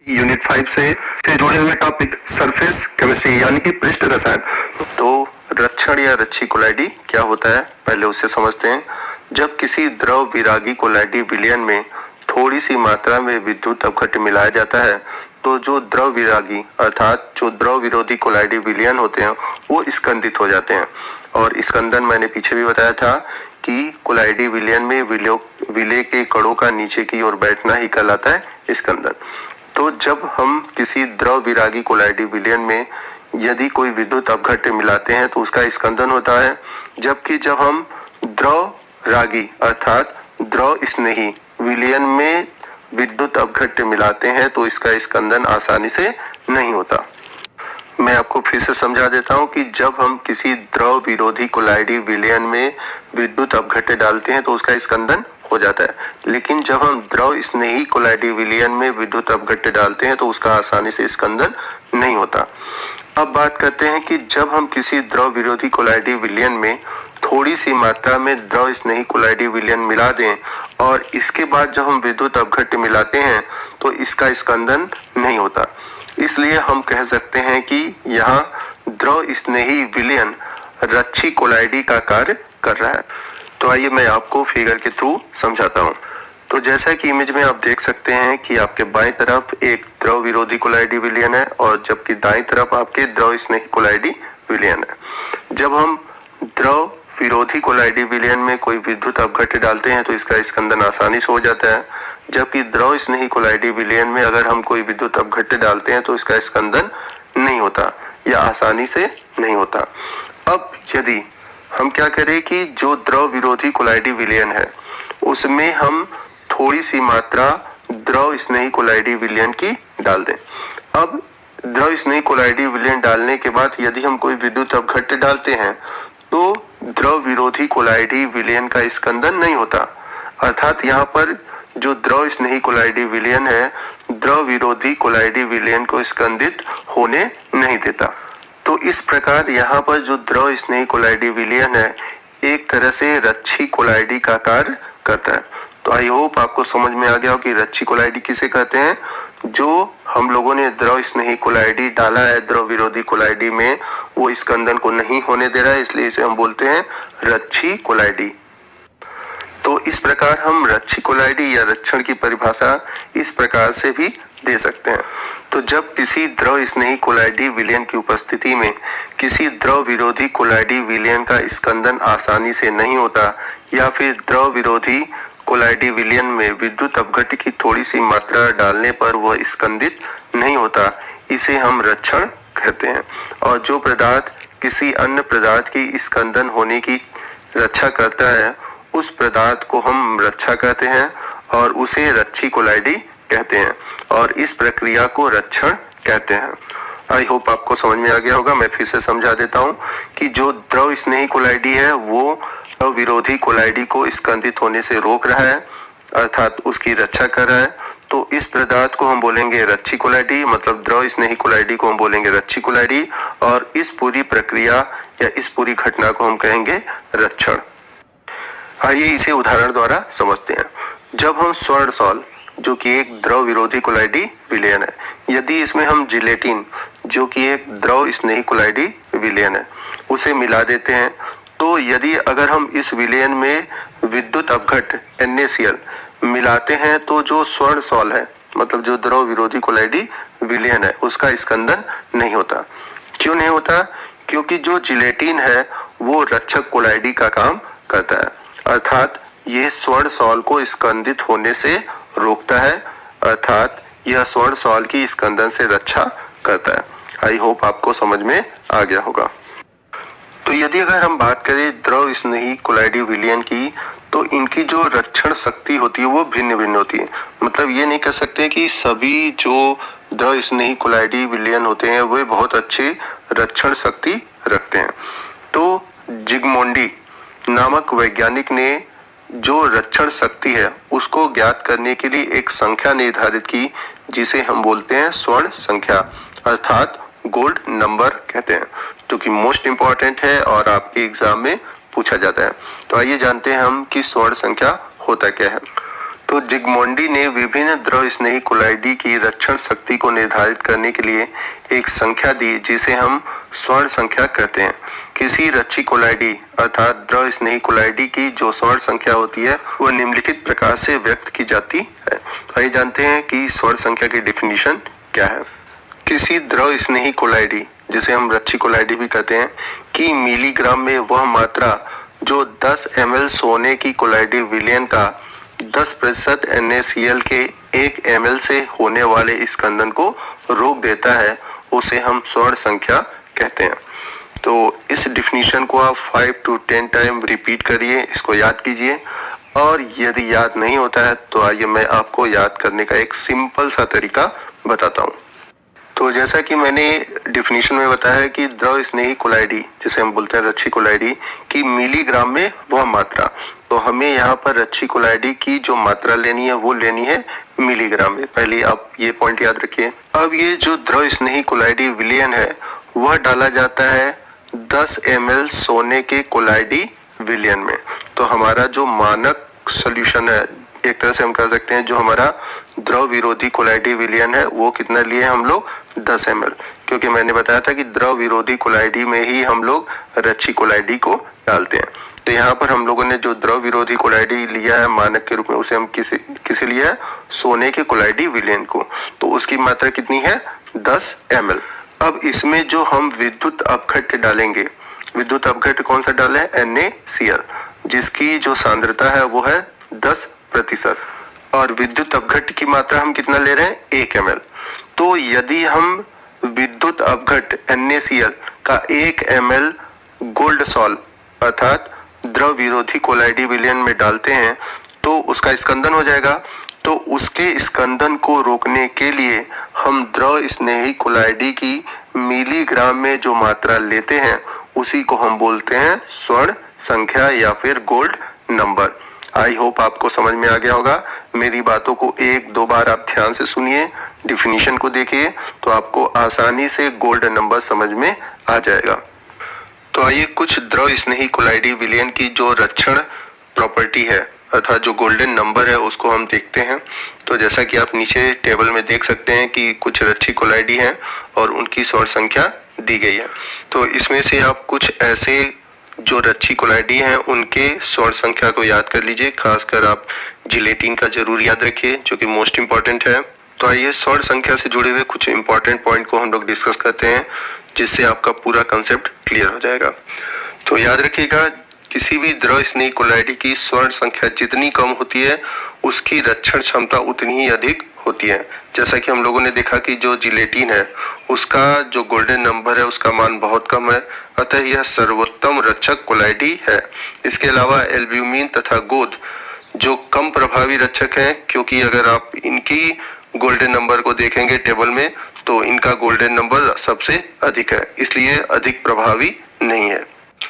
Unit 5 से जुड़े हुए टॉपिक सरफेस केमिस्ट्री यानी कि पृष्ठ रसायन। तो रक्षण या रच्छी कोलाइडी क्या होता है, पहले उसे समझते हैं। जब किसी द्रव विरागी कोलाइडी विलयन में थोड़ी सी मात्रा में विद्युत अपघट्य मिलाया जाता है तो जो द्रव विरागी अर्थात जो द्रव विरोधी कोलाइडी विलयन होते हैं वो स्कंदित हो जाते हैं। और स्कंदन मैंने पीछे भी बताया था कि कोलाइडी विलयन में विलेय के कणों का नीचे की ओर बैठना ही कहलाता है स्कंदन। तो जब हम किसी द्रव विरागी कोलाइडी विलयन में यदि कोई विद्युत अपघट्य मिलाते हैं तो उसका स्कंदन होता है, जबकि जब हम द्रव रागी अर्थात द्रव स्नेही विलयन में विद्युत अपघट्य मिलाते हैं तो इसका स्कंदन आसानी से नहीं होता। मैं आपको फिर से समझा देता हूं कि जब हम किसी द्रव विरोधी कोलाइडी विलयन में विद्युत अपघट्य डालते हैं तो उसका स्कंदन हो जाता है, लेकिन जब हम द्रव स्नेही कोलाइडी विलयन में विद्युत अपघट्य डालते हैं तो उसका आसानी से स्कंदन नहीं होता। अब बात करते हैं कि जब हम किसी द्रव विरोधी कोलाइडी विलयन में थोड़ी सी मात्रा में द्रव स्नेही कोलाइडी विलयन मिला दें और इसके बाद जब हम विद्युत अपघट्य मिलाते हैं तो इसका स्कंदन नहीं होता। इसलिए हम कह सकते हैं कि यहाँ द्रव स्नेही विलयन रच्छी कोलाइडी का कार्य कर रहा है। तो आइए मैं आपको फिगर के थ्रू समझाता हूँ। तो जैसा कि इमेज में आप देख सकते हैं कि आपके बाएं तरफ एक द्रव विरोधी कोलाइडी विलयन है और जबकि दाएं तरफ आपके द्रव स्नेही कोलाइडी विलयन है। जब हम द्रव विरोधी कोलाइडी विलयन में कोई विद्युत अपघट्य डालते हैं तो इसका स्कंदन आसानी से हो जाता है, जबकि द्रव स्नेही कोलाइडी विलयन में अगर हम कोई विद्युत अपघट्य डालते हैं तो इसका स्कंदन नहीं होता या आसानी से नहीं होता। अब यदि हम क्या करें कि जो द्रव विरोधी कोलाइडी विलयन है उसमें हम थोड़ी सी मात्रा द्रव स्नेही कोलाइडी विलयन की डाल दें। अब द्रव स्नेही कोलाइडी विलयन डालने के बाद यदि हम कोई विद्युत अपघट्य डालते हैं तो द्रव विरोधी कोलाइडी विलयन का स्कंदन नहीं होता, अर्थात यहाँ पर जो द्रव स्नेही कोलाइडी विलयन है द्रव विरोधी कोलाइडी विलयन को स्कंदित होने नहीं देता। तो इस प्रकार यहाँ पर जो द्रव स्नेही कोलाइडी विलयन है एक तरह से रच्छी कोलाइडी का कार्य करता है। तो आई होप आपको समझ में आ गया हो कि रच्छी कोलाइडी किसे कहते हैं। जो हम लोगों ने द्रव स्नेही कोलाइडी डाला है द्रव विरोधी कोलाइडी में वो स्कंदन को नहीं होने दे रहा है, इसलिए इसे हम बोलते हैं रच्छी कोलाइडी। तो इस प्रकार हम रच्छी कोलाइडी या रक्षण की परिभाषा इस प्रकार से भी दे सकते हैं। तो जब किसी द्रव स्नेही कोलाइडी विलयन की उपस्थिति में किसी द्रव विरोधी कोलाइडी विलयन का स्कंदन आसानी से नहीं होता या फिर द्रव विरोधी कोलाइडी विलयन में विद्युत अपघट्य की थोड़ी सी मात्रा डालने पर वह स्कंदित नहीं होता, इसे हम रक्षण कहते हैं। और जो पदार्थ किसी अन्य पदार्थ की स्कंदन होने की रक्षा करता है उस पदार्थ को हम रक्षा कहते हैं और उसे रच्छी कोलाइडी कहते हैं और इस प्रक्रिया को रक्षण कहते हैं। आई होप आपको समझ में आ गया होगा। मैं फिर से समझा देता हूँ कि जो द्रव स्नेही कोलाइडी है वो द्रव विरोधी कोलाइडी को स्कंदित होने से रोक रहा है अर्थात उसकी रक्षा कर रहा है, तो इस पदार्थ को हम बोलेंगे रच्छी कोलाइडी, मतलब द्रव स्नेही कोलाइडी को हम बोलेंगे रच्छी कोलाइडी और इस पूरी प्रक्रिया या इस पूरी घटना को हम कहेंगे रक्षण। आइए इसे उदाहरण द्वारा समझते हैं। जब हम स्वर्ण सॉल जो कि एक द्रव विरोधी कोलाइडी विलयन है, यदि इसमें हम जिलेटिन जो कि एक द्रव स्नेही कोलाइडी विलयन है उसे मिला देते हैं तो यदि अगर हम इस विलयन में विद्युत अपघट्य NaCl मिलाते हैं तो जो स्वर्ण सॉल है मतलब जो द्रव विरोधी कोलाइडी विलयन है उसका स्कंदन नहीं होता। क्यों नहीं होता? क्योंकि जो जिलेटिन है वो रक्षक कोलाइडी का काम करता है, अर्थात ये स्वर्ण सॉल को स्कंदित होने से रोकता है, अर्थात यह स्वर्ण सॉल की स्कंदन से रक्षा करता है। आई होप आपको समझ में आ गया होगा। तो यदि अगर हम बात करें द्रव स्नेही कोलाइडी विलयन की तो इनकी जो रक्षण शक्ति होती है वो भिन्न भिन्न होती है। मतलब ये नहीं कह सकते कि सभी जो द्रव स्नेही कोलाइडी विलयन होते हैं वे बहुत अच्छे रक्षण शक्ति रखते हैं। तो जिगमोंडी नामक वैज्ञानिक ने जो रक्षण शक्ति है उसको ज्ञात करने के लिए एक संख्या निर्धारित की जिसे हम बोलते हैं स्वर्ण संख्या अर्थात गोल्ड नंबर कहते हैं, जो कि मोस्ट इंपॉर्टेंट है और आपके एग्जाम में पूछा जाता है। तो आइए जानते हैं हम कि स्वर्ण संख्या होता क्या है। तो जिगमोंडी ने विभिन्न द्रव स्नेही कोलाइडी की रक्षण शक्ति को निर्धारित करने के लिए एक संख्या दी जिसे हम स्वर्ण संख्या कहते हैं। किसी रच्छी कोलाइडी अर्थात द्रव स्नेही कोलाइडी की जो स्वर्ण संख्या होती है वह निम्नलिखित प्रकार से व्यक्त की जाती है। तो आइए जानते हैं कि स्वर्ण संख्या की डेफिनेशन क्या है। किसी द्रव स्नेही कोलाइडी जिसे हम रच्छी कोलाइडी भी कहते हैं कि मिलीग्राम में वह मात्रा जो 10 ml सोने की कोलाइडी विलयन का 10% NaCl के 1 ml से होने वाले स्कंदन को रोक देता है उसे हम स्वर्ण संख्या कहते हैं। तो इस डिफिनीशन को आप 5 to 10 टाइम रिपीट करिए, इसको याद कीजिए, और यदि याद नहीं होता है तो आइए मैं आपको याद करने का एक सिंपल सा तरीका बताता हूँ। तो जैसा कि मैंने डिफिनीशन में बताया कि द्रव स्नेही कोलाइडी जिसे हम बोलते हैं रच्छी कोलाइडी की मिलीग्राम में वह मात्रा, तो हमें यहाँ पर रच्छी कोलाइडी की जो मात्रा लेनी है वो लेनी है मिलीग्राम में। पहले आप ये पॉइंट याद रखिए। अब ये जो द्रव स्नेही कोलाइडी विलयन है वह डाला जाता है 10 ml सोने के कोलाइडी विलयन में। तो हमारा जो मानक सोल्यूशन है, एक तरह से हम कह सकते हैं जो हमारा द्रव विरोधी कोलाइडी विलयन है वो कितना लिए हम लोग 10 ml, क्योंकि मैंने बताया था कि द्रव विरोधी कोलाइडी में ही हम लोग रच्छी कोलाइडी को डालते हैं। तो यहाँ पर हम लोगों ने जो द्रव विरोधी कोलाइडी लिया है मानक के रूप में उसे हम किसे लिया है, सोने के कोलाइडी विलयन को, तो उसकी मात्रा कितनी है 10 ml। अब इसमें जो हम विद्युत अपघट्य डालेंगे, विद्युत अपघट्य कौन सा डाले हैं, NaCl, जिसकी जो सांद्रता है वो है 10%, और विद्युत अपघट्य की मात्रा हम कितना ले रहे हैं 1 ml। तो यदि हम विद्युत अपघट्य NaCl का 1 ml गोल्ड सॉल्व अर्थात द्रव विरोधी कोलाइडी विलयन में डालते हैं तो उसका स्कंदन हो जाएगा। तो उसके स्कंदन को रोकने के लिए हम द्रव स्नेही कोलाइडी की मिलीग्राम में जो मात्रा लेते हैं उसी को हम बोलते हैं स्वर्ण संख्या या फिर गोल्ड नंबर। आई होप आपको समझ में आ गया होगा। मेरी बातों को 1-2 बार आप ध्यान से सुनिए, डिफिनीशन को देखिए, तो आपको आसानी से गोल्ड नंबर समझ में आ जाएगा। तो आइए कुछ द्रव स्नेही कोलाइडी विलयन की जो रक्षण प्रॉपर्टी है अर्थात जो गोल्डन नंबर है उसको हम देखते हैं। तो जैसा कि आप नीचे टेबल में देख सकते हैं कि कुछ रच्छी कोलाइडी हैं और उनकी स्वर्ण संख्या दी गई है। तो इसमें से आप कुछ ऐसे जो रच्छी कोलाइडी हैं उनके स्वर्ण संख्या को याद कर लीजिए। खासकर आप जिलेटिन का जरूर याद रखिए जो कि मोस्ट इंपॉर्टेंट है। तो आइए स्वर्ण संख्या से जुड़े हुए कुछ इंपॉर्टेंट पॉइंट को हम लोग डिस्कस करते हैं जिससे आपका पूरा कंसेप्ट क्लियर हो जाएगा। तो याद रखिएगा, किसी भी द्रव स्नेही कोलाइडी की स्वर्ण संख्या जितनी कम होती है उसकी रक्षण क्षमता उतनी ही अधिक होती है। जैसा कि हम लोगों ने देखा कि जो जिलेटिन है उसका जो गोल्डन नंबर है उसका मान बहुत कम है, अतः यह सर्वोत्तम रक्षक कोलाइडी है। इसके अलावा एल्ब्यूमिन तथा गोद जो कम प्रभावी रक्षक हैं, क्योंकि अगर आप इनकी गोल्डन नंबर को देखेंगे टेबल में तो इनका गोल्डन नंबर सबसे अधिक है, इसलिए अधिक प्रभावी नहीं है।